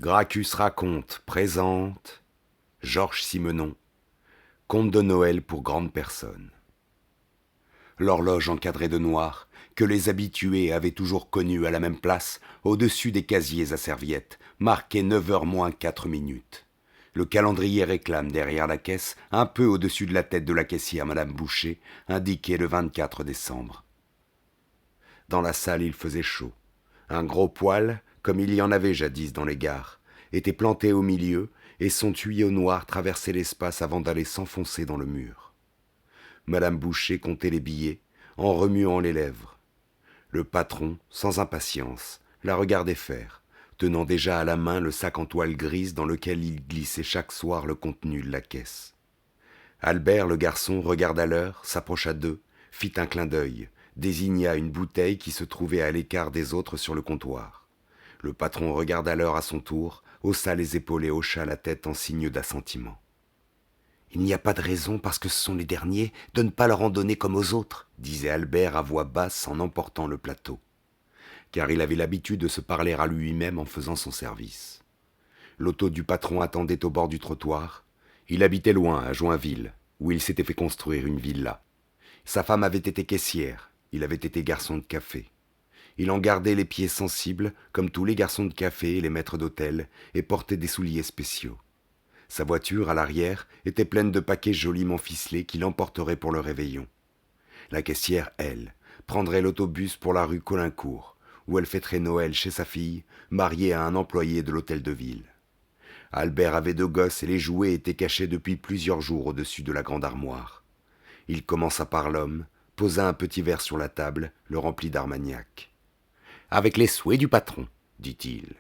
Gracchus raconte, présente Georges Simenon, conte de Noël pour grandes personnes. L'horloge encadrée de noir, que les habitués avaient toujours connue à la même place, au-dessus des casiers à serviettes, marquait 9 heures moins 4 minutes. Le calendrier réclame derrière la caisse, un peu au-dessus de la tête de la caissière Madame Boucher, indiqué le 24 décembre. Dans la salle, il faisait chaud. Un gros poêle, comme il y en avait jadis dans les gares, était planté au milieu et son tuyau noir traversait l'espace avant d'aller s'enfoncer dans le mur. Madame Boucher comptait les billets en remuant les lèvres. Le patron, sans impatience, la regardait faire, tenant déjà à la main le sac en toile grise dans lequel il glissait chaque soir le contenu de la caisse. Albert, le garçon, regarda l'heure, s'approcha d'eux, fit un clin d'œil, désigna une bouteille qui se trouvait à l'écart des autres sur le comptoir. Le patron regarda l'heure à son tour, haussa les épaules et hocha la tête en signe d'assentiment. « Il n'y a pas de raison, parce que ce sont les derniers, de ne pas leur en donner comme aux autres, » disait Albert à voix basse en emportant le plateau, car il avait l'habitude de se parler à lui-même en faisant son service. L'auto du patron attendait au bord du trottoir. Il habitait loin, à Joinville, où il s'était fait construire une villa. Sa femme avait été caissière, il avait été garçon de café. Il en gardait les pieds sensibles, comme tous les garçons de café et les maîtres d'hôtel, et portait des souliers spéciaux. Sa voiture, à l'arrière, était pleine de paquets joliment ficelés qui l'emporteraient pour le réveillon. La caissière, elle, prendrait l'autobus pour la rue Caulaincourt, où elle fêterait Noël chez sa fille, mariée à un employé de l'hôtel de ville. Albert avait 2 gosses et les jouets étaient cachés depuis plusieurs jours au-dessus de la grande armoire. Il commença par l'homme, posa un petit verre sur la table, le remplit d'armagnac. « Avec les souhaits du patron, » dit-il.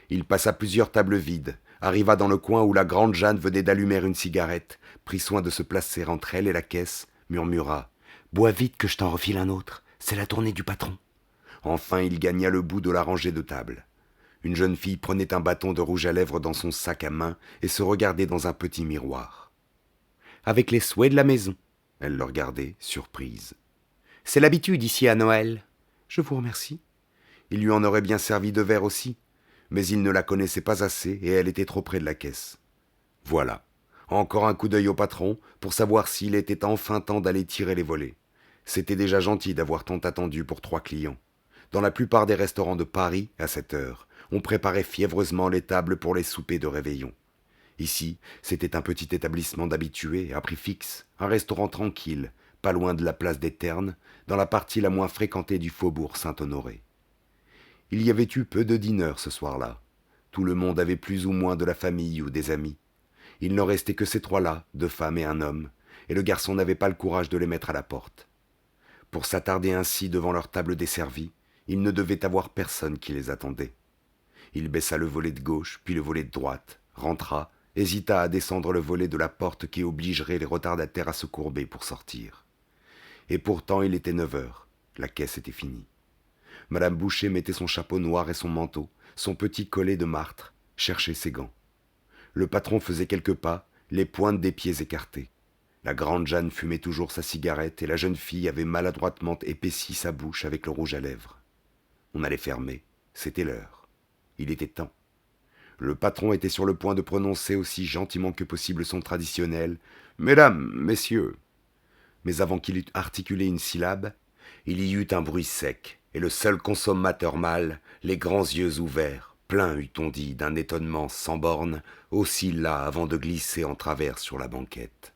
Il passa plusieurs tables vides, arriva dans le coin où la grande Jeanne venait d'allumer une cigarette, prit soin de se placer entre elle et la caisse, murmura « Bois vite que je t'en refile un autre, c'est la tournée du patron. » Enfin il gagna le bout de la rangée de tables. Une jeune fille prenait un bâton de rouge à lèvres dans son sac à main et se regardait dans un petit miroir. « Avec les souhaits de la maison. » Elle le regardait, surprise. « C'est l'habitude ici à Noël. »« Je vous remercie. » Il lui en aurait bien servi 2 verres aussi, mais il ne la connaissait pas assez et elle était trop près de la caisse. Voilà, encore un coup d'œil au patron pour savoir s'il était enfin temps d'aller tirer les volets. C'était déjà gentil d'avoir tant attendu pour 3 clients. Dans la plupart des restaurants de Paris, à cette heure, on préparait fiévreusement les tables pour les soupers de réveillon. Ici, c'était un petit établissement d'habitués à prix fixe, un restaurant tranquille, pas loin de la place des Ternes, dans la partie la moins fréquentée du faubourg Saint-Honoré. Il y avait eu peu de dîneurs ce soir-là. Tout le monde avait plus ou moins de la famille ou des amis. Il n'en restait que ces 3-là, 2 femmes et un homme, et le garçon n'avait pas le courage de les mettre à la porte. Pour s'attarder ainsi devant leur table desservie, il ne devait avoir personne qui les attendait. Il baissa le volet de gauche, puis le volet de droite, rentra, hésita à descendre le volet de la porte qui obligerait les retardataires à se courber pour sortir. Et pourtant il était 9 heures, la caisse était finie. Madame Boucher mettait son chapeau noir et son manteau, son petit collet de martre, cherchait ses gants. Le patron faisait quelques pas, les pointes des pieds écartées. La grande Jeanne fumait toujours sa cigarette et la jeune fille avait maladroitement épaissi sa bouche avec le rouge à lèvres. On allait fermer, c'était l'heure. Il était temps. Le patron était sur le point de prononcer aussi gentiment que possible son traditionnel « Mesdames, messieurs !» Mais avant qu'il eût articulé une syllabe, il y eut un bruit sec, et le seul consommateur mâle, les grands yeux ouverts, plein, eût-on dit, d'un étonnement sans borne, oscilla avant de glisser en travers sur la banquette.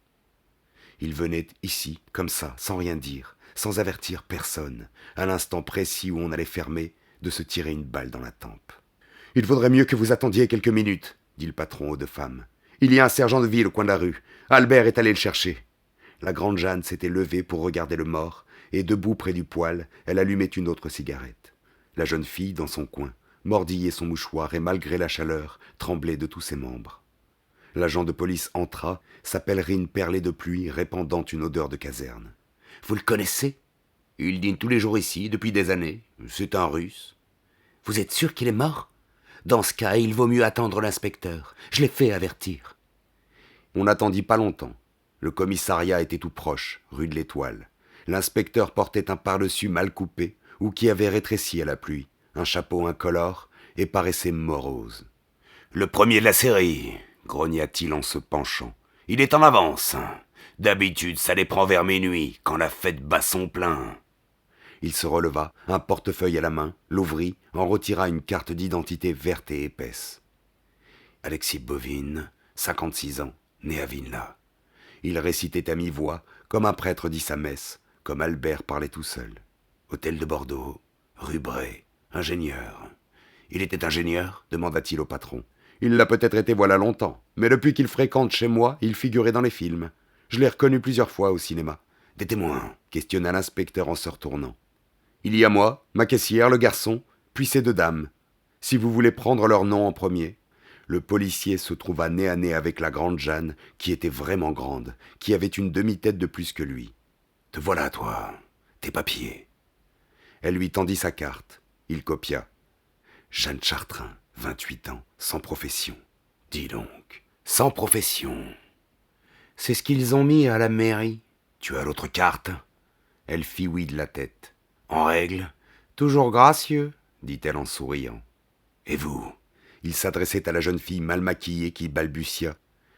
Il venait ici, comme ça, sans rien dire, sans avertir personne, à l'instant précis où on allait fermer, de se tirer une balle dans la tempe. « Il vaudrait mieux que vous attendiez quelques minutes, » dit le patron aux 2 femmes. « Il y a un sergent de ville au coin de la rue. Albert est allé le chercher. » La grande Jeanne s'était levée pour regarder le mort, et debout près du poêle, elle allumait une autre cigarette. La jeune fille, dans son coin, mordillait son mouchoir et malgré la chaleur, tremblait de tous ses membres. L'agent de police entra, sa pèlerine perlée de pluie répandant une odeur de caserne. « Vous le connaissez ? Il dîne tous les jours ici, depuis des années. C'est un Russe. »« Vous êtes sûr qu'il est mort ? Dans ce cas, il vaut mieux attendre l'inspecteur. Je l'ai fait avertir. » On n'attendit pas longtemps. Le commissariat était tout proche, rue de l'Étoile. L'inspecteur portait un pardessus mal coupé ou qui avait rétréci à la pluie, un chapeau incolore et paraissait morose. Le premier de la série, grogna-t-il en se penchant. Il est en avance. D'habitude, ça les prend vers minuit, quand la fête bat son plein. Il se releva, un portefeuille à la main, l'ouvrit, en retira une carte d'identité verte et épaisse. Alexis Bovine, 56 ans, né à Vilna. Il récitait à mi-voix, comme un prêtre dit sa messe, comme Albert parlait tout seul. Hôtel de Bordeaux, rue Bray, ingénieur. Il était ingénieur demanda-t-il au patron. Il l'a peut-être été voilà longtemps, mais depuis qu'il fréquente chez moi, il figurait dans les films. Je l'ai reconnu plusieurs fois au cinéma. Des témoins questionna l'inspecteur en se retournant. Il y a moi, ma caissière, le garçon, puis ces deux dames. Si vous voulez prendre leur nom en premier. Le policier se trouva nez à nez avec la grande Jeanne, qui était vraiment grande, qui avait une demi-tête de plus que lui. Te voilà, toi, tes papiers. Elle lui tendit sa carte. Il copia. Jeanne Chartrain, 28 ans, sans profession. Dis donc, sans profession. C'est ce qu'ils ont mis à la mairie. Tu as l'autre carte? Elle fit oui de la tête. En règle? Toujours gracieux, dit-elle en souriant. Et vous? Il s'adressait à la jeune fille mal maquillée qui balbutia.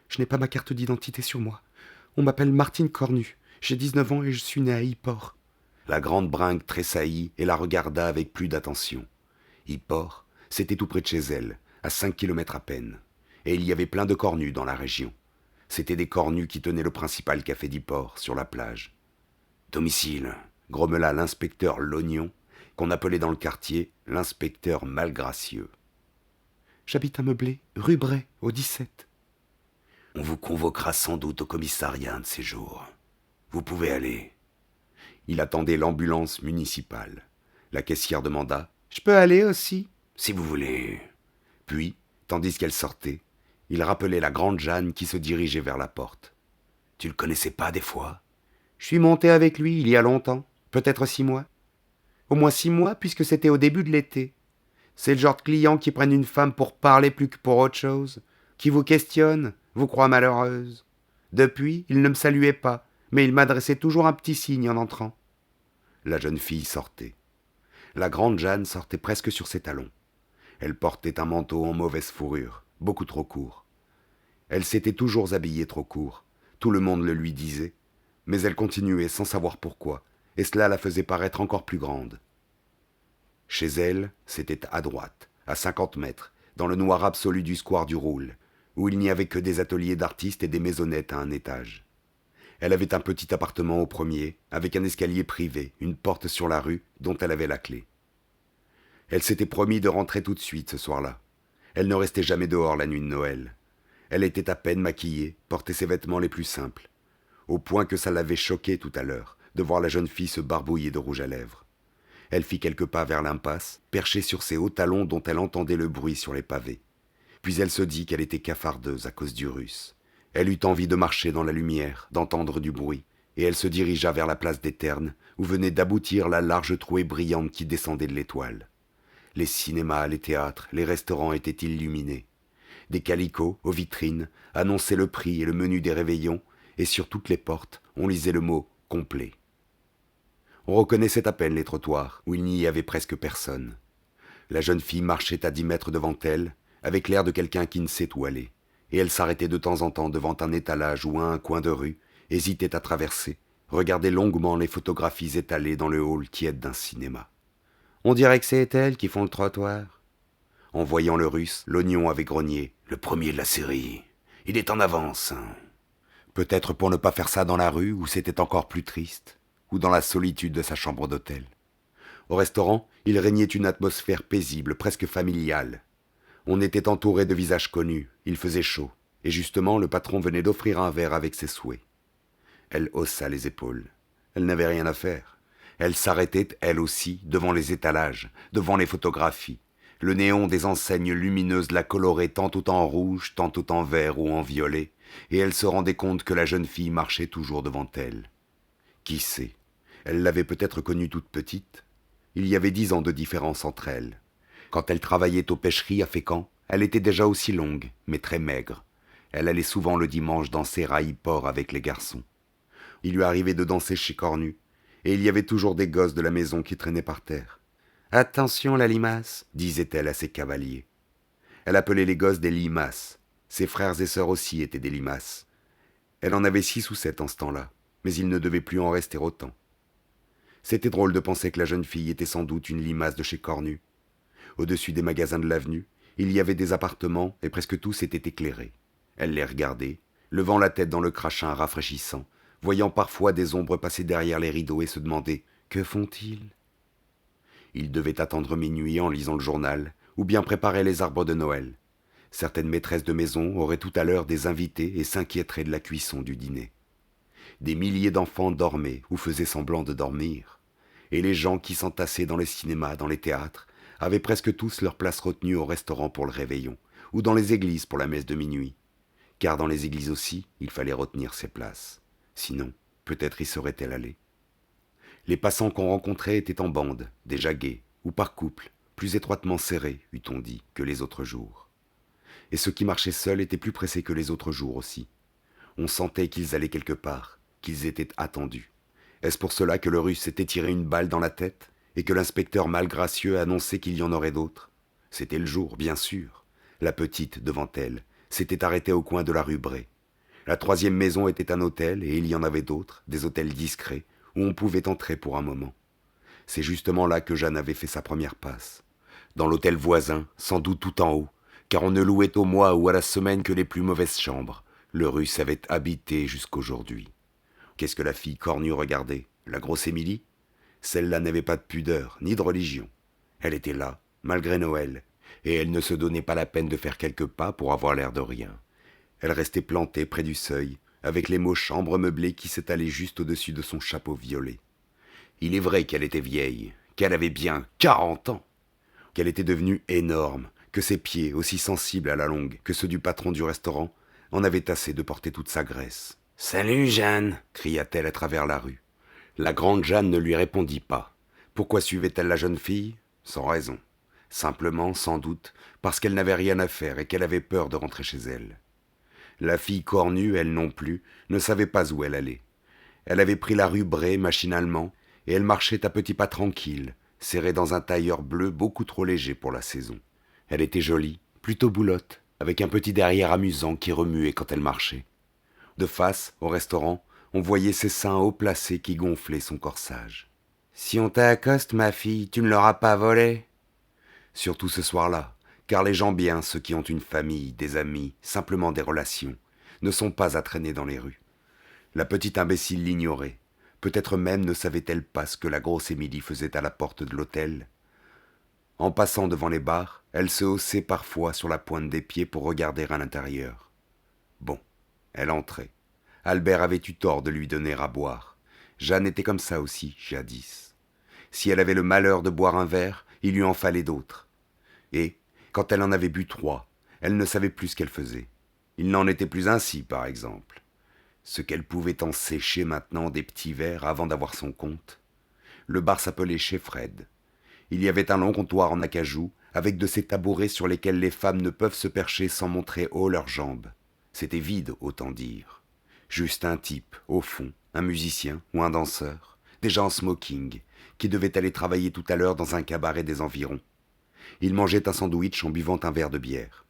Je n'ai pas ma carte d'identité sur moi. On m'appelle Martine Cornu. J'ai 19 ans et je suis née à Yport. La grande bringue tressaillit et la regarda avec plus d'attention. Yport, c'était tout près de chez elle, à 5 kilomètres à peine. Et il y avait plein de cornus dans la région. C'étaient des cornus qui tenaient le principal café d'Yport, sur la plage. Domicile, grommela l'inspecteur Lognon, qu'on appelait dans le quartier l'inspecteur Malgracieux. J'habite à Meublé, rue Bray, au 17. On vous convoquera sans doute au commissariat un de ces jours. Vous pouvez aller. Il attendait l'ambulance municipale. La caissière demanda « Je peux aller aussi ?» Si vous voulez. Puis, tandis qu'elle sortait, il rappelait la grande Jeanne qui se dirigeait vers la porte. Tu le connaissais pas des fois? Je suis monté avec lui il y a longtemps, peut-être 6 mois. Au moins 6 mois, puisque c'était au début de l'été. C'est le genre de client qui prennent une femme pour parler plus que pour autre chose, qui vous questionne, vous croit malheureuse. Depuis, il ne me saluait pas, mais il m'adressait toujours un petit signe en entrant. La jeune fille sortait. La grande Jeanne sortait presque sur ses talons. Elle portait un manteau en mauvaise fourrure, beaucoup trop court. Elle s'était toujours habillée trop court, tout le monde le lui disait, mais elle continuait sans savoir pourquoi, et cela la faisait paraître encore plus grande. Chez elle, c'était à droite, à 50 mètres, dans le noir absolu du square du Roule, où il n'y avait que des ateliers d'artistes et des maisonnettes à un étage. Elle avait un petit appartement au premier, avec un escalier privé, une porte sur la rue, dont elle avait la clé. Elle s'était promis de rentrer tout de suite ce soir-là. Elle ne restait jamais dehors la nuit de Noël. Elle était à peine maquillée, portait ses vêtements les plus simples, au point que ça l'avait choquée tout à l'heure, de voir la jeune fille se barbouiller de rouge à lèvres. Elle fit quelques pas vers l'impasse, perchée sur ses hauts talons dont elle entendait le bruit sur les pavés. Puis elle se dit qu'elle était cafardeuse à cause du russe. Elle eut envie de marcher dans la lumière, d'entendre du bruit, et elle se dirigea vers la place des Ternes, où venait d'aboutir la large trouée brillante qui descendait de l'étoile. Les cinémas, les théâtres, les restaurants étaient illuminés. Des calicots, aux vitrines, annonçaient le prix et le menu des réveillons, et sur toutes les portes, on lisait le mot « complet ». On reconnaissait à peine les trottoirs, où il n'y avait presque personne. La jeune fille marchait à 10 mètres devant elle, avec l'air de quelqu'un qui ne sait où aller, et elle s'arrêtait de temps en temps devant un étalage ou à un coin de rue, hésitait à traverser, regardait longuement les photographies étalées dans le hall tiède d'un cinéma. On dirait que c'est elles qui font le trottoir. En voyant le russe, l'oignon avait grogné. Le premier de la série. Il est en avance. Peut-être pour ne pas faire ça dans la rue où c'était encore plus triste, ou dans la solitude de sa chambre d'hôtel. Au restaurant, il régnait une atmosphère paisible, presque familiale. On était entouré de visages connus, il faisait chaud, et justement le patron venait d'offrir un verre avec ses souhaits. Elle haussa les épaules. Elle n'avait rien à faire. Elle s'arrêtait, elle aussi, devant les étalages, devant les photographies. Le néon des enseignes lumineuses la colorait tantôt en rouge, tantôt en vert ou en violet, et elle se rendait compte que la jeune fille marchait toujours devant elle. Qui sait? Elle l'avait peut-être connue toute petite. Il y avait 10 ans de différence entre elles. Quand elle travaillait aux pêcheries à Fécamp, elle était déjà aussi longue, mais très maigre. Elle allait souvent le dimanche danser à Yport avec les garçons. Il lui arrivait de danser chez Cornu, et il y avait toujours des gosses de la maison qui traînaient par terre. « Attention la limace !» disait-elle à ses cavaliers. Elle appelait les gosses des limaces. Ses frères et sœurs aussi étaient des limaces. Elle en avait 6 ou 7 en ce temps-là, mais il ne devait plus en rester autant. C'était drôle de penser que la jeune fille était sans doute une limace de chez Cornu. Au-dessus des magasins de l'avenue, il y avait des appartements et presque tous étaient éclairés. Elle les regardait, levant la tête dans le crachin rafraîchissant, voyant parfois des ombres passer derrière les rideaux et se demander « Que font-ils » Ils devaient attendre minuit en lisant le journal, ou bien préparer les arbres de Noël. Certaines maîtresses de maison auraient tout à l'heure des invités et s'inquiéteraient de la cuisson du dîner. Des milliers d'enfants dormaient ou faisaient semblant de dormir. Et les gens qui s'entassaient dans les cinémas, dans les théâtres, avaient presque tous leur place retenue au restaurant pour le réveillon, ou dans les églises pour la messe de minuit. Car dans les églises aussi, il fallait retenir ses places. Sinon, peut-être y serait-elle allée. Les passants qu'on rencontrait étaient en bande, déjà gais, ou par couple, plus étroitement serrés, eût-on dit, que les autres jours. Et ceux qui marchaient seuls étaient plus pressés que les autres jours aussi. On sentait qu'ils allaient quelque part, qu'ils étaient attendus. Est-ce pour cela que le Russe s'était tiré une balle dans la tête, et que l'inspecteur malgracieux annonçait qu'il y en aurait d'autres? C'était le jour, bien sûr. La petite, devant elle, s'était arrêtée au coin de la rue Bray. La 3e maison était un hôtel, et il y en avait d'autres, des hôtels discrets, où on pouvait entrer pour un moment. C'est justement là que Jeanne avait fait sa première passe. Dans l'hôtel voisin, sans doute tout en haut, car on ne louait au mois ou à la semaine que les plus mauvaises chambres. Le Russe avait habité jusqu'aujourd'hui. Qu'est-ce que la fille cornue regardait? La grosse Émilie? Celle-là n'avait pas de pudeur, ni de religion. Elle était là, malgré Noël, et elle ne se donnait pas la peine de faire quelques pas pour avoir l'air de rien. Elle restait plantée près du seuil, avec les mots chambre meublée qui s'étalaient juste au-dessus de son chapeau violet. Il est vrai qu'elle était vieille, qu'elle avait bien 40 ans, qu'elle était devenue énorme, que ses pieds, aussi sensibles à la longue que ceux du patron du restaurant, en avaient assez de porter toute sa graisse. « Salut, Jeanne !» cria-t-elle à travers la rue. La grande Jeanne ne lui répondit pas. Pourquoi suivait-elle la jeune fille? Sans raison. Simplement, sans doute, parce qu'elle n'avait rien à faire et qu'elle avait peur de rentrer chez elle. La fille cornue, elle non plus, ne savait pas où elle allait. Elle avait pris la rue Bray machinalement, et elle marchait à petits pas tranquilles, serrée dans un tailleur bleu beaucoup trop léger pour la saison. Elle était jolie, plutôt boulotte, avec un petit derrière amusant qui remuait quand elle marchait. De face, au restaurant, on voyait ses seins haut placés qui gonflaient son corsage. « Si on t'accoste, ma fille, tu ne l'auras pas volé ?» Surtout ce soir-là, car les gens bien, ceux qui ont une famille, des amis, simplement des relations, ne sont pas à traîner dans les rues. La petite imbécile l'ignorait. Peut-être même ne savait-elle pas ce que la grosse Émilie faisait à la porte de l'hôtel. En passant devant les bars, elle se haussait parfois sur la pointe des pieds pour regarder à l'intérieur. Bon, elle entrait. Albert avait eu tort de lui donner à boire. Jeanne était comme ça aussi, jadis. Si elle avait le malheur de boire un verre, il lui en fallait d'autres. Et, quand elle en avait bu 3, elle ne savait plus ce qu'elle faisait. Il n'en était plus ainsi, par exemple. Ce qu'elle pouvait en sécher maintenant des petits verres avant d'avoir son compte. Le bar s'appelait Chez Fred. Il y avait un long comptoir en acajou, avec de ces tabourets sur lesquels les femmes ne peuvent se percher sans montrer haut leurs jambes. C'était vide, autant dire. Juste un type, au fond, un musicien ou un danseur, déjà en smoking, qui devait aller travailler tout à l'heure dans un cabaret des environs. Il mangeait un sandwich en buvant un verre de bière.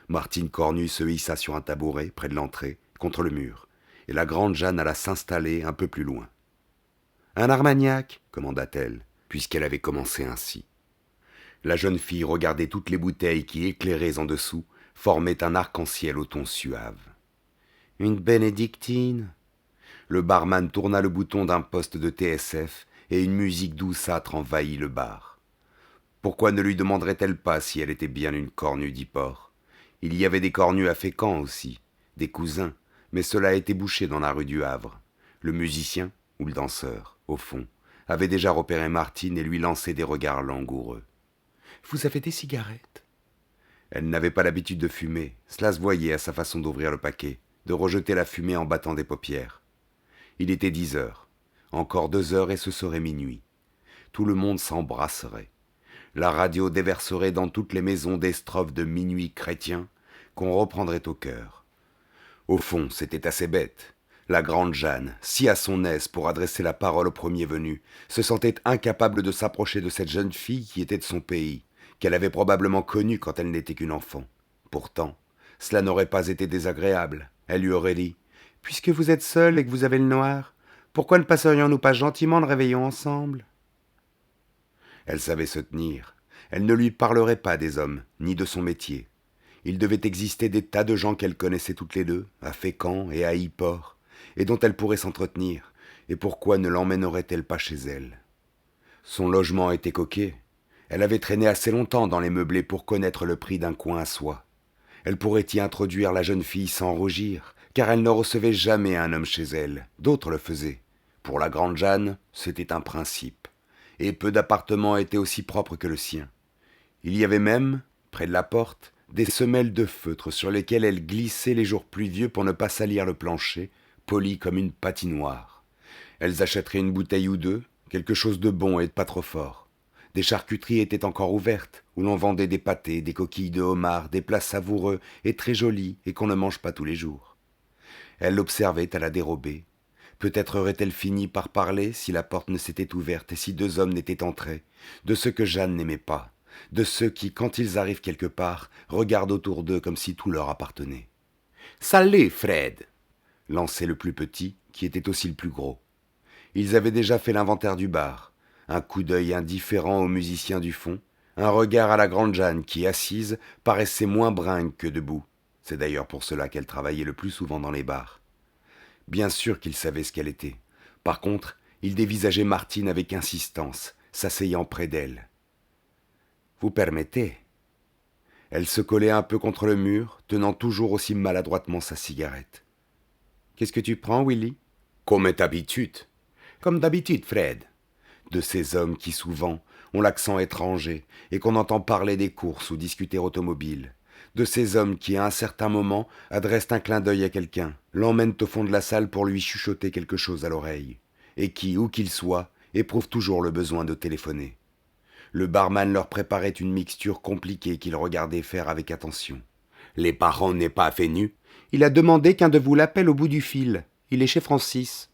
Martine Cornu se hissa sur un tabouret, près de l'entrée, contre le mur, et la grande Jeanne alla s'installer un peu plus loin. « Un Armagnac » commanda-t-elle, puisqu'elle avait commencé ainsi. La jeune fille regardait toutes les bouteilles qui, éclairées en dessous, formaient un arc-en-ciel au ton suave. « Une bénédictine ?» Le barman tourna le bouton d'un poste de TSF et une musique douceâtre envahit le bar. Pourquoi ne lui demanderait-elle pas si elle était bien une cornue d'Yport? Il y avait des cornues à Fécamp aussi, des cousins, mais cela était bouché dans la rue du Havre. Le musicien, ou le danseur, au fond, avait déjà repéré Martine et lui lançait des regards langoureux. « Vous avez des cigarettes ?» Elle n'avait pas l'habitude de fumer, cela se voyait à sa façon d'ouvrir le paquet, de rejeter la fumée en battant des paupières. Il était 10 heures. Encore 2 heures et ce serait minuit. Tout le monde s'embrasserait. La radio déverserait dans toutes les maisons des strophes de minuit chrétien qu'on reprendrait au cœur. Au fond, c'était assez bête. La grande Jeanne, si à son aise pour adresser la parole au premier venu, se sentait incapable de s'approcher de cette jeune fille qui était de son pays, qu'elle avait probablement connu quand elle n'était qu'une enfant. Pourtant, cela n'aurait pas été désagréable. Elle lui aurait dit « Puisque vous êtes seul et que vous avez le noir, pourquoi ne passerions-nous pas gentiment le réveillon ensemble ?» Elle savait se tenir. Elle ne lui parlerait pas des hommes, ni de son métier. Il devait exister des tas de gens qu'elle connaissait toutes les deux, à Fécamp et à Yport, et dont elle pourrait s'entretenir, et pourquoi ne l'emmènerait-elle pas chez elle? Son logement était coquet. Elle avait traîné assez longtemps dans les meublés pour connaître le prix d'un coin à soi. Elle pourrait y introduire la jeune fille sans rougir, car elle ne recevait jamais un homme chez elle. D'autres le faisaient. Pour la grande Jeanne, c'était un principe. Et peu d'appartements étaient aussi propres que le sien. Il y avait même, près de la porte, des semelles de feutre sur lesquelles elle glissait les jours pluvieux pour ne pas salir le plancher, poli comme une patinoire. Elles achèteraient une bouteille ou deux, quelque chose de bon et de pas trop fort. Des charcuteries étaient encore ouvertes, où l'on vendait des pâtés, des coquilles de homard, des plats savoureux et très jolis et qu'on ne mange pas tous les jours. Elle l'observait à la dérobée. Peut-être aurait-elle fini par parler si la porte ne s'était ouverte et si deux hommes n'étaient entrés, de ceux que Jeanne n'aimait pas, de ceux qui, quand ils arrivent quelque part, regardent autour d'eux comme si tout leur appartenait. « Salut, Fred !» lançait le plus petit, qui était aussi le plus gros. Ils avaient déjà fait l'inventaire du bar, un coup d'œil indifférent aux musiciens du fond, un regard à la grande Jeanne qui, assise, paraissait moins bringue que debout. C'est d'ailleurs pour cela qu'elle travaillait le plus souvent dans les bars. Bien sûr qu'il savait ce qu'elle était. Par contre, il dévisageait Martine avec insistance, s'asseyant près d'elle. « Vous permettez ?» Elle se collait un peu contre le mur, tenant toujours aussi maladroitement sa cigarette. « Qu'est-ce que tu prends, Willy ?»« Comme d'habitude. »« Comme d'habitude, Fred. » De ces hommes qui, souvent, ont l'accent étranger et qu'on entend parler des courses ou discuter automobile. De ces hommes qui, à un certain moment, adressent un clin d'œil à quelqu'un, l'emmènent au fond de la salle pour lui chuchoter quelque chose à l'oreille, et qui, où qu'ils soient, éprouvent toujours le besoin de téléphoner. Le barman leur préparait une mixture compliquée qu'ils regardaient faire avec attention. « Les parents n'est pas venus ?»« Il a demandé qu'un de vous l'appelle au bout du fil. Il est chez Francis. »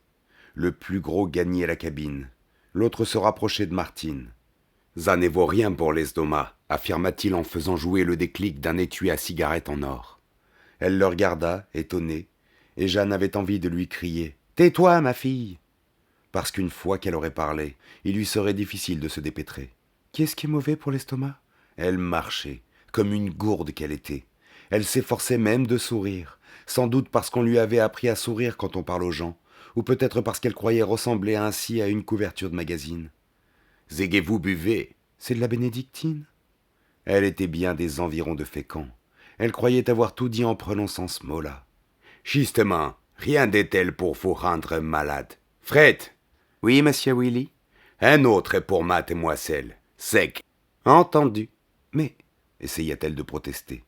Le plus gros gagnait la cabine. L'autre se rapprochait de Martine. « Ça ne vaut rien pour l'estomac », affirma-t-il en faisant jouer le déclic d'un étui à cigarette en or. Elle le regarda, étonnée, et Jeanne avait envie de lui crier « Tais-toi, ma fille !» Parce qu'une fois qu'elle aurait parlé, il lui serait difficile de se dépêtrer. « Qu'est-ce qui est mauvais pour l'estomac ?» Elle marchait, comme une gourde qu'elle était. Elle s'efforçait même de sourire, sans doute parce qu'on lui avait appris à sourire quand on parle aux gens, ou peut-être parce qu'elle croyait ressembler ainsi à une couverture de magazine. « Zéguez-vous buvez !»« C'est de la bénédictine ?» Elle était bien des environs de Fécamp. Elle croyait avoir tout dit en prononçant ce mot-là. « Justement, rien n'est-elle pour vous rendre malade. Fred !»« Oui, monsieur Willy. »« Un autre pour mademoiselle. Sec. »« Entendu. »« Mais, essaya-t-elle de protester. »«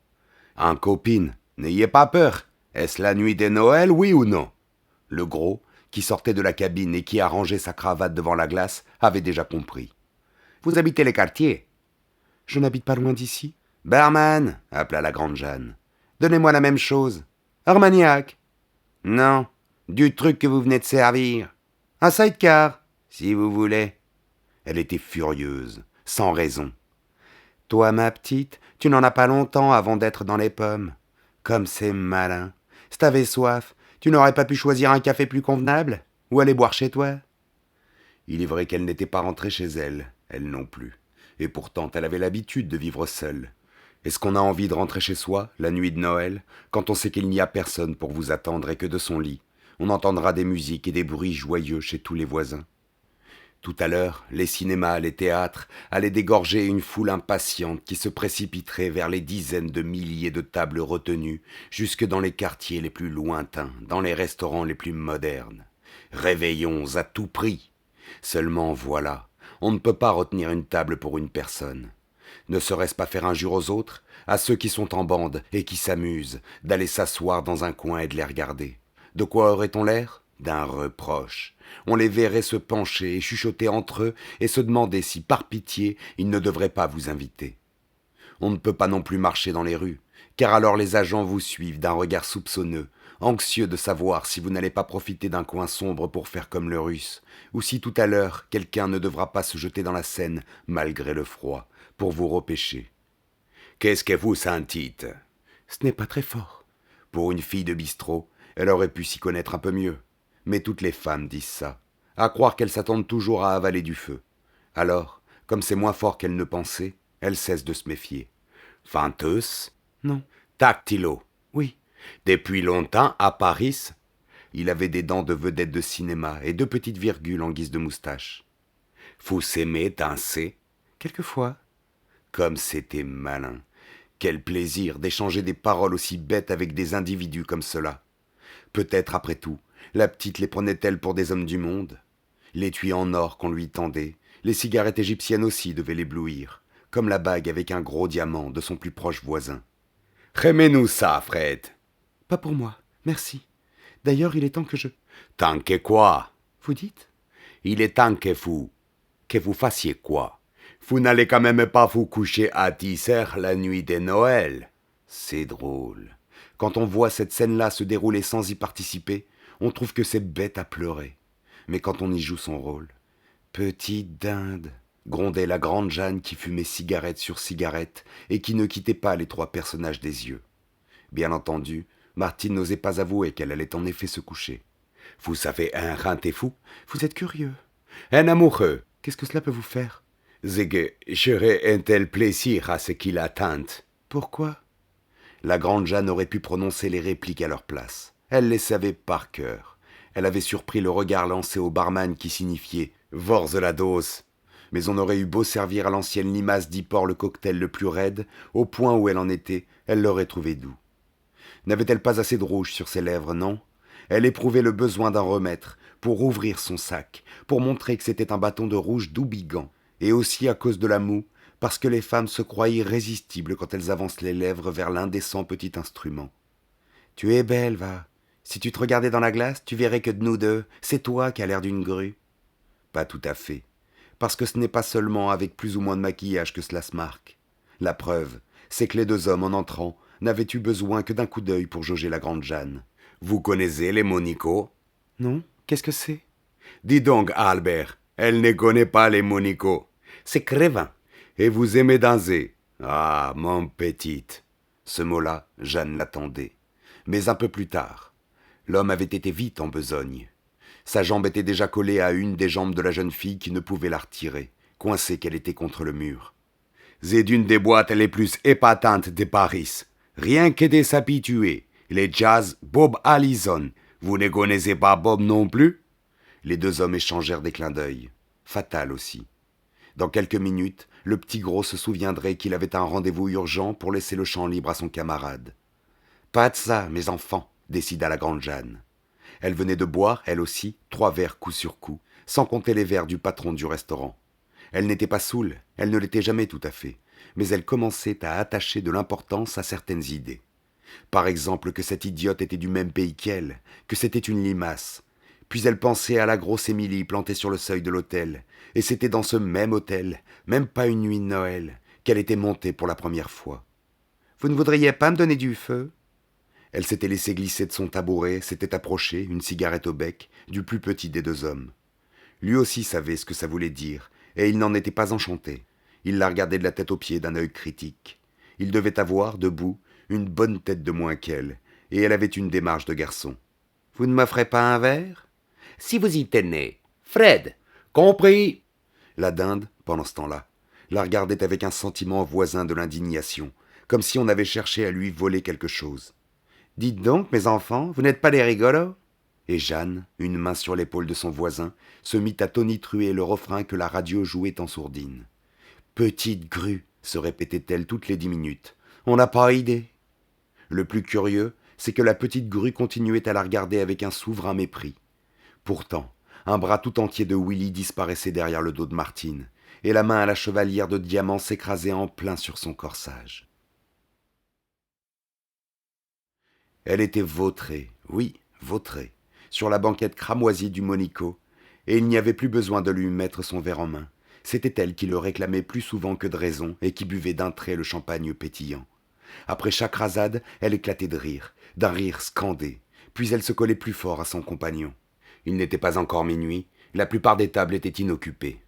En copine, n'ayez pas peur. Est-ce la nuit de Noël, oui ou non ?» Le gros, qui sortait de la cabine et qui arrangeait sa cravate devant la glace, avait déjà compris. « Vous habitez les quartiers ?»« Je n'habite pas loin d'ici. »« Barman !» appela la grande Jeanne. « Donnez-moi la même chose. »« Armagnac !»« Non, du truc que vous venez de servir. »« Un sidecar, si vous voulez. » Elle était furieuse, sans raison. « Toi, ma petite, tu n'en as pas longtemps avant d'être dans les pommes. Comme c'est malin. Si t'avais soif, tu n'aurais pas pu choisir un café plus convenable ou aller boire chez toi ?» Il est vrai qu'elle n'était pas rentrée chez elle, elle non plus. Et pourtant, elle avait l'habitude de vivre seule. Est-ce qu'on a envie de rentrer chez soi, la nuit de Noël, quand on sait qu'il n'y a personne pour vous attendre et que de son lit, on entendra des musiques et des bruits joyeux chez tous les voisins? Tout à l'heure, les cinémas, les théâtres allaient dégorger une foule impatiente qui se précipiterait vers les dizaines de milliers de tables retenues, jusque dans les quartiers les plus lointains, dans les restaurants les plus modernes. Réveillons à tout prix. Seulement voilà, on ne peut pas retenir une table pour une personne. Ne serait-ce pas faire injure aux autres, à ceux qui sont en bande et qui s'amusent, d'aller s'asseoir dans un coin et de les regarder? De quoi aurait-on l'air? D'un reproche. On les verrait se pencher et chuchoter entre eux et se demander si, par pitié, ils ne devraient pas vous inviter. On ne peut pas non plus marcher dans les rues, car alors les agents vous suivent d'un regard soupçonneux, anxieux de savoir si vous n'allez pas profiter d'un coin sombre pour faire comme le Russe, ou si tout à l'heure quelqu'un ne devra pas se jeter dans la Seine, malgré le froid, pour vous repêcher. Qu'est-ce que vous sentite? Ce n'est pas très fort. Pour une fille de bistrot, elle aurait pu s'y connaître un peu mieux. Mais toutes les femmes disent ça, à croire qu'elles s'attendent toujours à avaler du feu. Alors, comme c'est moins fort qu'elles ne pensaient, elles cessent de se méfier. Venteuse? Non. Tactilo? Oui. Depuis longtemps, à Paris? Il avait des dents de vedette de cinéma et deux petites virgules en guise de moustache. Vous aimez danser? Quelquefois. Comme c'était malin. Quel plaisir d'échanger des paroles aussi bêtes avec des individus comme cela. Peut-être, après tout, la petite les prenait-elle pour des hommes du monde? L'étui en or qu'on lui tendait, les cigarettes égyptiennes aussi devaient l'éblouir, comme la bague avec un gros diamant de son plus proche voisin. Remets-nous ça, Fred. Pas pour moi, merci. D'ailleurs, il est temps que je... Tant que quoi? Vous dites? Il est temps que vous fassiez quoi? Vous n'allez quand même pas vous coucher à 10 heures la nuit de Noël. C'est drôle. Quand on voit cette scène-là se dérouler sans y participer, on trouve que c'est bête à pleurer. Mais quand on y joue son rôle... Petite dinde, grondait la grande Jeanne qui fumait cigarette sur cigarette et qui ne quittait pas les trois personnages des yeux. Bien entendu, Martine n'osait pas avouer qu'elle allait en effet se coucher. Vous avez un rendez-vous? Vous êtes curieux. Un amoureux. Qu'est-ce que cela peut vous faire? J'aurais un tel plaisir à ce qu'il attend. Pourquoi? La grande Jeanne aurait pu prononcer les répliques à leur place. Elle les savait par cœur. Elle avait surpris le regard lancé au barman qui signifiait « Vorze la dose ». Mais on aurait eu beau servir à l'ancienne limace d'Ipport le cocktail le plus raide, au point où elle en était, elle l'aurait trouvé doux. N'avait-elle pas assez de rouge sur ses lèvres, non? Elle éprouvait le besoin d'en remettre, pour ouvrir son sac, pour montrer que c'était un bâton de rouge d'Houbigant, et aussi à cause de la moue, parce que les femmes se croient irrésistibles quand elles avancent les lèvres vers l'indécent petit instrument. « Tu es belle, va. Si tu te regardais dans la glace, tu verrais que de nous deux, c'est toi qui as l'air d'une grue. » Pas tout à fait, parce que ce n'est pas seulement avec plus ou moins de maquillage que cela se marque. La preuve, c'est que les deux hommes, en entrant, n'avaient eu besoin que d'un coup d'œil pour jauger la grande Jeanne. « Vous connaissez les Monico? »« Non, qu'est-ce que c'est? »« Dis donc, Albert, elle ne connaît pas les Monico. C'est crevin. Et vous aimez danser? Ah, mon petit. » Ce mot-là, Jeanne l'attendait. Mais un peu plus tard, l'homme avait été vite en besogne. Sa jambe était déjà collée à une des jambes de la jeune fille qui ne pouvait la retirer, coincée qu'elle était contre le mur. « C'est une des boîtes les plus épatantes de Paris. Rien que des s'habituer. Les jazz Bob Allison. Vous ne connaissez pas Bob non plus ?» Les deux hommes échangèrent des clins d'œil. Fatal aussi. Dans quelques minutes, le petit gros se souviendrait qu'il avait un rendez-vous urgent pour laisser le champ libre à son camarade. « Pas de ça, mes enfants, » décida la grande Jeanne. Elle venait de boire, elle aussi, 3 verres coup sur coup, sans compter les verres du patron du restaurant. Elle n'était pas saoule, elle ne l'était jamais tout à fait, mais elle commençait à attacher de l'importance à certaines idées. Par exemple que cette idiote était du même pays qu'elle, que c'était une limace. Puis elle pensait à la grosse Émilie plantée sur le seuil de l'hôtel, et c'était dans ce même hôtel, même pas une nuit de Noël, qu'elle était montée pour la première fois. « Vous ne voudriez pas me donner du feu ?» Elle s'était laissée glisser de son tabouret, s'était approchée, une cigarette au bec, du plus petit des deux hommes. Lui aussi savait ce que ça voulait dire, et il n'en était pas enchanté. Il la regardait de la tête aux pieds d'un œil critique. Il devait avoir, debout, une bonne tête de moins qu'elle, et elle avait une démarche de garçon. « Vous ne m'offrez pas un verre ?»« Si vous y tenez. Fred !»« Compris !» La dinde, pendant ce temps-là, la regardait avec un sentiment voisin de l'indignation, comme si on avait cherché à lui voler quelque chose. « Dites donc, mes enfants, vous n'êtes pas des rigolos ?» Et Jeanne, une main sur l'épaule de son voisin, se mit à tonitruer le refrain que la radio jouait en sourdine. « Petite grue !» se répétait-elle toutes les 10 minutes. « On n'a pas idée !» Le plus curieux, c'est que la petite grue continuait à la regarder avec un souverain mépris. Pourtant, un bras tout entier de Willy disparaissait derrière le dos de Martine, et la main à la chevalière de diamant s'écrasait en plein sur son corsage. Elle était vautrée, oui, vautrée, sur la banquette cramoisie du Monico, et il n'y avait plus besoin de lui mettre son verre en main. C'était elle qui le réclamait plus souvent que de raison et qui buvait d'un trait le champagne pétillant. Après chaque rasade, elle éclatait de rire, d'un rire scandé, puis elle se collait plus fort à son compagnon. Il n'était pas encore minuit, la plupart des tables étaient inoccupées.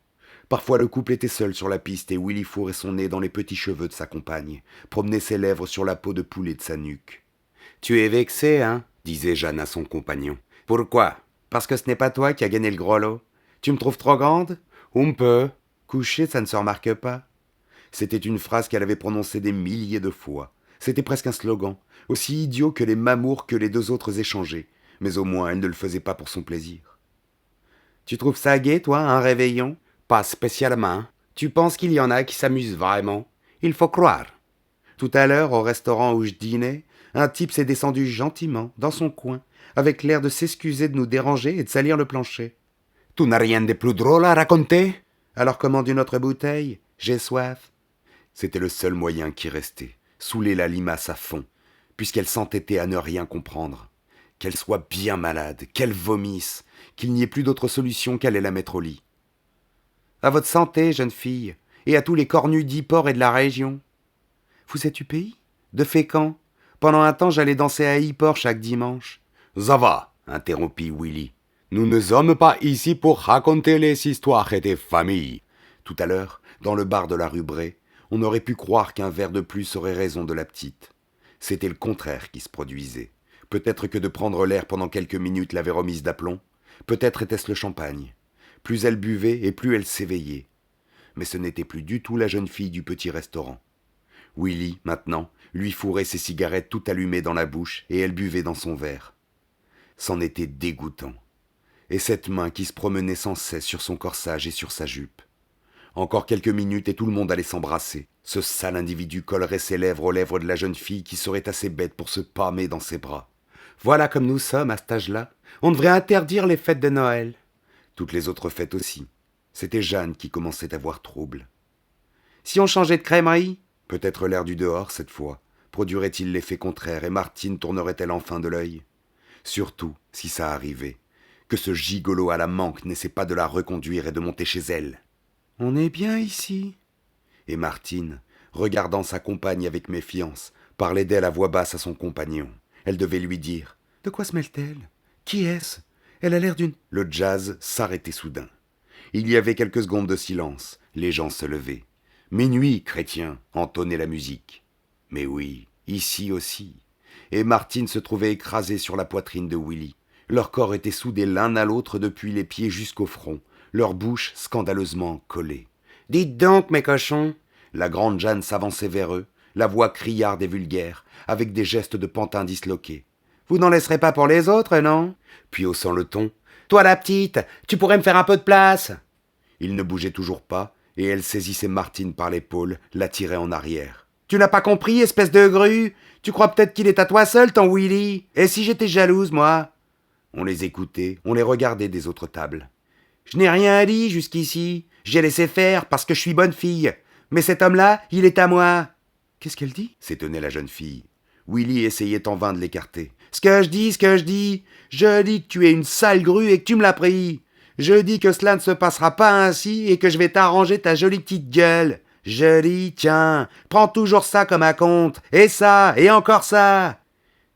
Parfois le couple était seul sur la piste et Willy fourrait son nez dans les petits cheveux de sa compagne, promenait ses lèvres sur la peau de poulet de sa nuque. « Tu es vexé, hein ?» disait Jeanne à son compagnon. « Pourquoi ? Parce que ce n'est pas toi qui as gagné le gros lot. Tu me trouves trop grande ? Un peu. Coucher, ça ne se remarque pas. » C'était une phrase qu'elle avait prononcée des milliers de fois. C'était presque un slogan, aussi idiot que les mamours que les deux autres échangeaient, mais au moins elle ne le faisait pas pour son plaisir. « Tu trouves ça gai, toi, un réveillon ? Pas spécialement. Tu penses qu'il y en a qui s'amusent vraiment ? Il faut croire. Tout à l'heure, au restaurant où je dînais, un type s'est descendu gentiment, dans son coin, avec l'air de s'excuser de nous déranger et de salir le plancher. « Tu n'as rien de plus drôle à raconter ? Alors commande une autre bouteille, j'ai soif. » C'était le seul moyen qui restait, saouler la limace à fond, puisqu'elle s'entêtait à ne rien comprendre. Qu'elle soit bien malade, qu'elle vomisse, qu'il n'y ait plus d'autre solution qu'aller la mettre au lit. « À votre santé, jeune fille, et à tous les cornus d'Yport et de la région. »« Vous êtes du pays ? De Fécamp ? Pendant un temps, j'allais danser à Yport chaque dimanche. »« Ça va, » interrompit Willy. « Nous ne sommes pas ici pour raconter les histoires des familles. » Tout à l'heure, dans le bar de la rue Bray, on aurait pu croire qu'un verre de plus aurait raison de la petite. C'était le contraire qui se produisait. Peut-être que de prendre l'air pendant quelques minutes l'avait remise d'aplomb. Peut-être était-ce le champagne. Plus elle buvait et plus elle s'éveillait. Mais ce n'était plus du tout la jeune fille du petit restaurant. Willy, maintenant, lui fourrait ses cigarettes tout allumées dans la bouche et elle buvait dans son verre. C'en était dégoûtant. Et cette main qui se promenait sans cesse sur son corsage et sur sa jupe. Encore quelques minutes et tout le monde allait s'embrasser. Ce sale individu collerait ses lèvres aux lèvres de la jeune fille qui serait assez bête pour se pâmer dans ses bras. Voilà comme nous sommes à cet âge-là. On devrait interdire les fêtes de Noël. Toutes les autres fêtes aussi. C'était Jeanne qui commençait à voir trouble. Si on changeait de crèmerie ? Peut-être l'air du dehors, cette fois. Produirait-il l'effet contraire et Martine tournerait-elle enfin de l'œil ? Surtout, si ça arrivait, que ce gigolo à la manque n'essaie pas de la reconduire et de monter chez elle. « On est bien ici. » Et Martine, regardant sa compagne avec méfiance, parlait d'elle à voix basse à son compagnon. Elle devait lui dire « De quoi se mêle-t-elle ? Qui est-ce ? Elle a l'air d'une... » Le jazz s'arrêtait soudain. Il y avait quelques secondes de silence. Les gens se levaient. « Minuit, chrétien !» entonnait la musique. Mais oui, ici aussi. Et Martine se trouvait écrasée sur la poitrine de Willy. Leurs corps étaient soudés l'un à l'autre depuis les pieds jusqu'au front, leurs bouches scandaleusement collées. « Dites donc, mes cochons !» La grande Jeanne s'avançait vers eux, la voix criarde et vulgaire, avec des gestes de pantin disloqués. « Vous n'en laisserez pas pour les autres, non ?» Puis haussant le ton, « Toi la petite, tu pourrais me faire un peu de place !» Il ne bougeait toujours pas, et elle saisissait Martine par l'épaule, l'attirait en arrière. « Tu n'as pas compris, espèce de grue ? Tu crois peut-être qu'il est à toi seul, ton Willy ? Et si j'étais jalouse, moi ?» On les écoutait, on les regardait des autres tables. « Je n'ai rien dit jusqu'ici. J'ai laissé faire parce que je suis bonne fille. Mais cet homme-là, il est à moi. »« Qu'est-ce qu'elle dit ?» s'étonnait la jeune fille. Willy essayait en vain de l'écarter. « Ce que je dis. Je dis que tu es une sale grue et que tu me l'as pris. Je dis que cela ne se passera pas ainsi et que je vais t'arranger ta jolie petite gueule. Je dis, tiens, prends toujours ça comme un compte. Et ça, et encore ça. »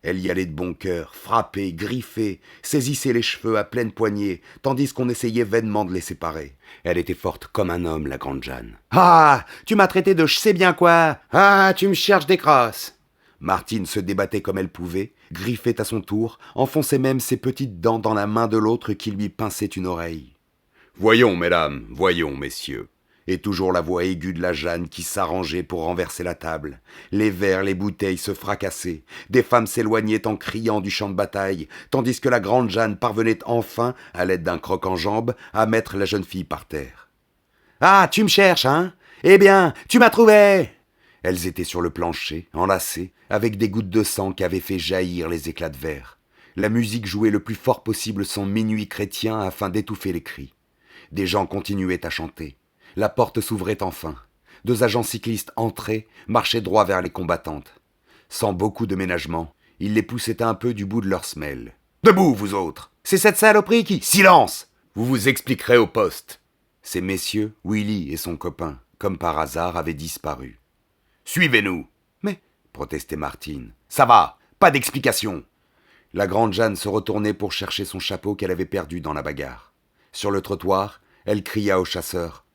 Elle y allait de bon cœur, frappait, griffait, saisissait les cheveux à pleine poignée, tandis qu'on essayait vainement de les séparer. Elle était forte comme un homme, la grande Jeanne. « Ah, tu m'as traité de je sais bien quoi. Ah, tu me cherches des crosses. » Martine se débattait comme elle pouvait, griffait à son tour, enfonçait même ses petites dents dans la main de l'autre qui lui pinçait une oreille. « Voyons, mesdames, voyons, messieurs. » Et toujours la voix aiguë de la Jeanne qui s'arrangeait pour renverser la table. Les verres, les bouteilles se fracassaient. Des femmes s'éloignaient en criant du champ de bataille, tandis que la grande Jeanne parvenait enfin, à l'aide d'un croc-en-jambe, à mettre la jeune fille par terre. « Ah, tu me cherches, hein ? Eh bien, tu m'as trouvé !» Elles étaient sur le plancher, enlacées, avec des gouttes de sang qui avaient fait jaillir les éclats de verre. La musique jouait le plus fort possible son minuit chrétien afin d'étouffer les cris. Des gens continuaient à chanter. La porte s'ouvrait enfin. 2 agents cyclistes entraient, marchaient droit vers les combattantes. Sans beaucoup de ménagement, ils les poussaient un peu du bout de leurs semelles. « Debout, vous autres ! C'est cette saloperie qui... » « Silence ! Vous vous expliquerez au poste. » Ces messieurs, Willy et son copain, comme par hasard, avaient disparu. « Suivez-nous !»« Mais... » protestait Martine. « Ça va, pas d'explication !» La grande Jeanne se retournait pour chercher son chapeau qu'elle avait perdu dans la bagarre. Sur le trottoir, elle cria au chasseur.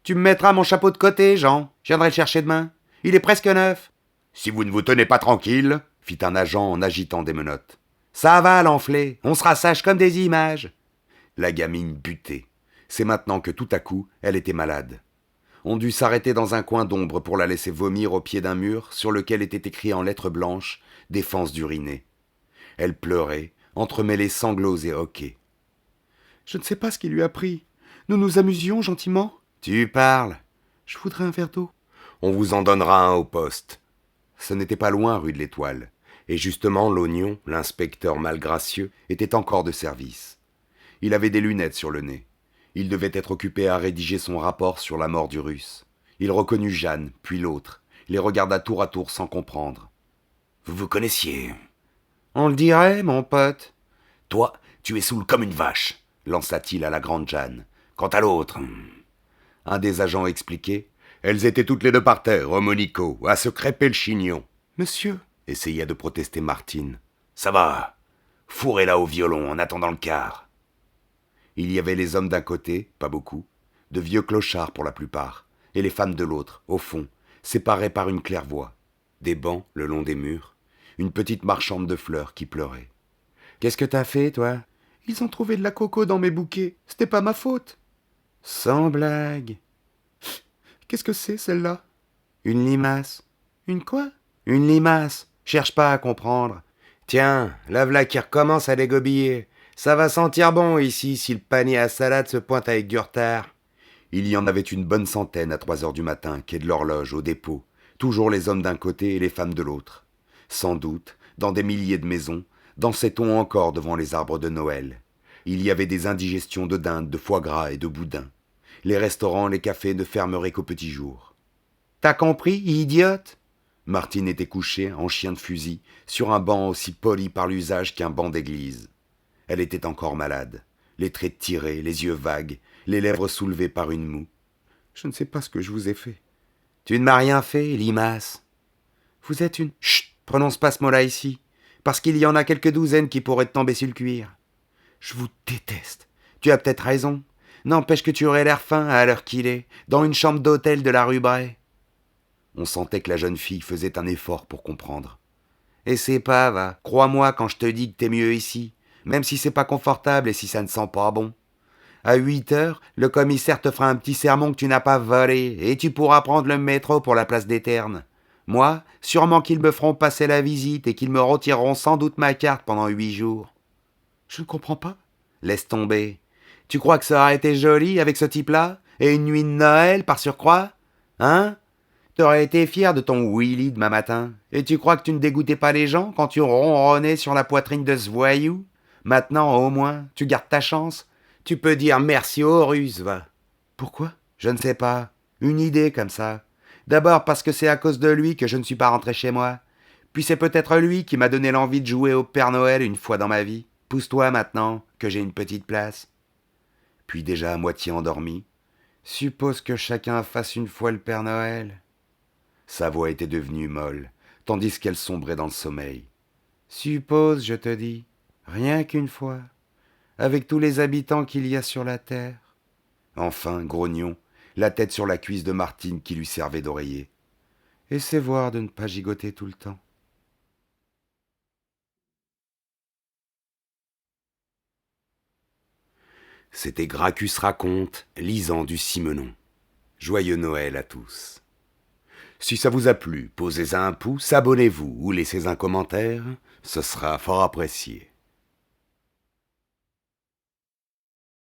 Tu me mettras mon chapeau de côté, Jean. Je viendrai le chercher demain. Il est presque neuf. Si vous ne vous tenez pas tranquille, fit un agent en agitant des menottes. Ça va, l'enflé. On sera sage comme des images. La gamine butait. C'est maintenant que tout à coup, elle était malade. On dut s'arrêter dans un coin d'ombre pour la laisser vomir au pied d'un mur sur lequel était écrit en lettres blanches « Défense d'uriner ». Elle pleurait, entremêlés sanglots et hoquets. « Je ne sais pas ce qui lui a pris. Nous nous amusions gentiment. »« Tu parles. Je voudrais un verre d'eau. »« On vous en donnera un au poste. » Ce n'était pas loin, rue de l'Étoile. Et justement, l'oignon, l'inspecteur malgracieux, était encore de service. Il avait des lunettes sur le nez. Il devait être occupé à rédiger son rapport sur la mort du Russe. Il reconnut Jeanne, puis l'autre, les regarda tour à tour sans comprendre. « Vous vous connaissiez ?»« On le dirait, mon pote. »« Toi, tu es saoul comme une vache, » lança-t-il à la grande Jeanne. « Quant à l'autre... » Un des agents expliquait. Elles étaient toutes les deux par terre, au Monico, à se crêper le chignon. « Monsieur » essaya de protester Martine. « Ça va. Fourrez-la au violon en attendant le quart. » Il y avait les hommes d'un côté, pas beaucoup, de vieux clochards pour la plupart, et les femmes de l'autre, au fond, séparées par une claire-voie. Des bancs le long des murs, une petite marchande de fleurs qui pleurait. « Qu'est-ce que t'as fait, toi ?»« Ils ont trouvé de la coco dans mes bouquets, c'était pas ma faute. »« Sans blague. »« Qu'est-ce que c'est, celle-là ?»« Une limace. »« Une quoi ?»« Une limace. Cherche pas à comprendre. Tiens, la v'là qui recommence à dégobiller. Ça va sentir bon ici si le panier à salade se pointe avec du retard. » Il y en avait une bonne centaine à 3 heures du matin, quai de l'Horloge, au dépôt. Toujours les hommes d'un côté et les femmes de l'autre. Sans doute, dans des milliers de maisons, dansait-on encore devant les arbres de Noël. Il y avait des indigestions de dinde, de foie gras et de boudin. Les restaurants, les cafés ne fermeraient qu'au petit jour. « T'as compris, idiote ?» Martine était couchée, en chien de fusil, sur un banc aussi poli par l'usage qu'un banc d'église. Elle était encore malade, les traits tirés, les yeux vagues, les lèvres soulevées par une moue. « Je ne sais pas ce que je vous ai fait. »« Tu ne m'as rien fait, limace. »« Vous êtes une... » »« Chut, prononce pas ce mot-là ici, parce qu'il y en a quelques douzaines qui pourraient te tomber sur le cuir. »« Je vous déteste. Tu as peut-être raison. N'empêche que tu aurais l'air fin à l'heure qu'il est, dans une chambre d'hôtel de la rue Bray. » On sentait que la jeune fille faisait un effort pour comprendre. « Et c'est pas, va. Crois-moi quand je te dis que t'es mieux ici. Même si c'est pas confortable et si ça ne sent pas bon. À 8 heures, le commissaire te fera un petit sermon que tu n'as pas volé et tu pourras prendre le métro pour la place des Ternes. Moi, sûrement qu'ils me feront passer la visite et qu'ils me retireront sans doute ma carte pendant 8 jours. »« Je ne comprends pas. »« Laisse tomber. Tu crois que ça aurait été joli avec ce type-là et une nuit de Noël par surcroît ? Hein ? T'aurais été fier de ton Willy demain matin. Et tu crois que tu ne dégoûtais pas les gens quand tu ronronnais sur la poitrine de ce voyou ? Maintenant, au moins, tu gardes ta chance. Tu peux dire merci aux Russes, va. »« Pourquoi ? » ?»« Je ne sais pas. Une idée comme ça. D'abord parce que c'est à cause de lui que je ne suis pas rentré chez moi. Puis c'est peut-être lui qui m'a donné l'envie de jouer au Père Noël une fois dans ma vie. Pousse-toi maintenant, que j'ai une petite place. » Puis déjà à moitié endormi. « Suppose que chacun fasse une fois le Père Noël. » Sa voix était devenue molle, tandis qu'elle sombrait dans le sommeil. « Suppose, je te dis, rien qu'une fois, avec tous les habitants qu'il y a sur la terre. » Enfin, grognon, la tête sur la cuisse de Martine qui lui servait d'oreiller. « Essaie voir de ne pas gigoter tout le temps. » C'était Gracchus raconte, lisant du Simenon. Joyeux Noël à tous. Si ça vous a plu, posez un pouce, abonnez-vous ou laissez un commentaire, ce sera fort apprécié.